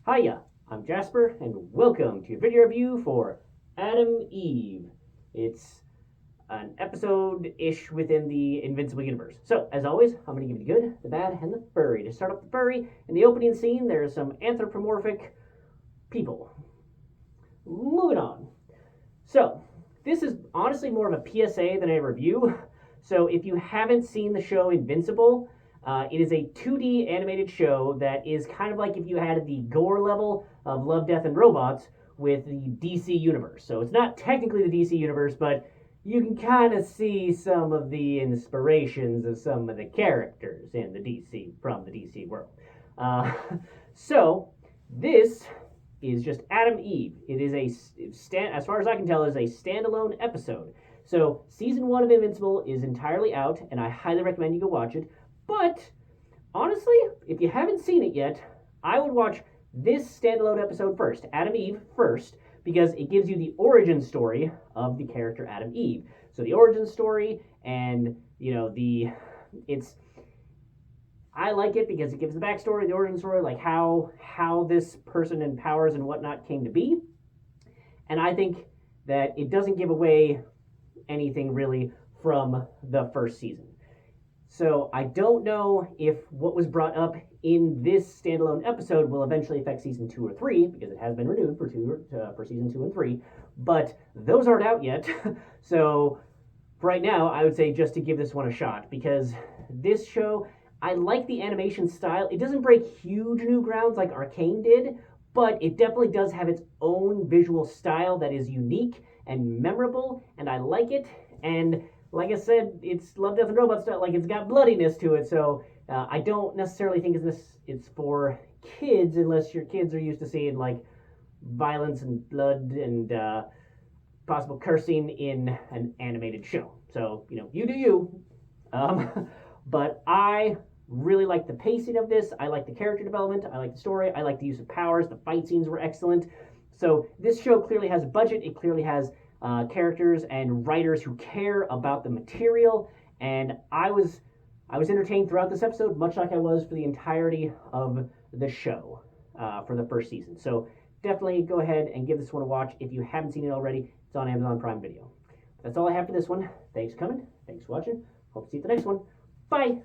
Hiya, I'm Jasper, and welcome to a video review for Adam Eve. It's an episode-ish within the Invincible universe. So, as always, I'm going to give you the good, the bad, and the furry. To start off the furry, in the opening scene, there's some anthropomorphic people. Moving on. So, this is honestly more of a PSA than a review. So, if you haven't seen the show Invincible, it is a 2D animated show that is kind of like if you had the gore level of Love, Death, and Robots with the DC universe. So it's not technically the DC universe, but you can kind of see some of the inspirations of some of the characters in the DC from the DC world. Uh, so this is just Adam Eve. It is as far as I can tell, is a standalone episode. So season 1 of Invincible is entirely out, and I highly recommend you go watch it. But honestly, if you haven't seen it yet, I would watch this standalone episode first, Adam Eve first, because it gives you the origin story of the character Adam Eve. So the origin story, and I like it because it gives the backstory, the origin story, like how this person and powers and whatnot came to be. And I think that it doesn't give away anything really from the first season. So I don't know if what was brought up in this standalone episode will eventually affect season 2 or 3, because it has been renewed for season 2 and 3, but those aren't out yet. So for right now, I would say just to give this one a shot, because this show, I like the animation style. It doesn't break huge new grounds like Arcane did, but it definitely does have its own visual style that is unique and memorable, and I like it. And like I said, it's Love, Death, and Robots style. Like, it's got bloodiness to it, so I don't necessarily think it's for kids, unless your kids are used to seeing like violence and blood and possible cursing in an animated show. So you do you. But I really like the pacing of this. I like the character development. I like the story. I like the use of powers. The fight scenes were excellent. So this show clearly has a budget. It clearly has characters and writers who care about the material, and I was entertained throughout this episode, much like I was for the entirety of the show for the first season. So definitely go ahead and give this one a watch if you haven't seen it already. It's on Amazon Prime Video. That's all I have for this one. Thanks for coming. Thanks for watching. Hope to see you at the next one. Bye.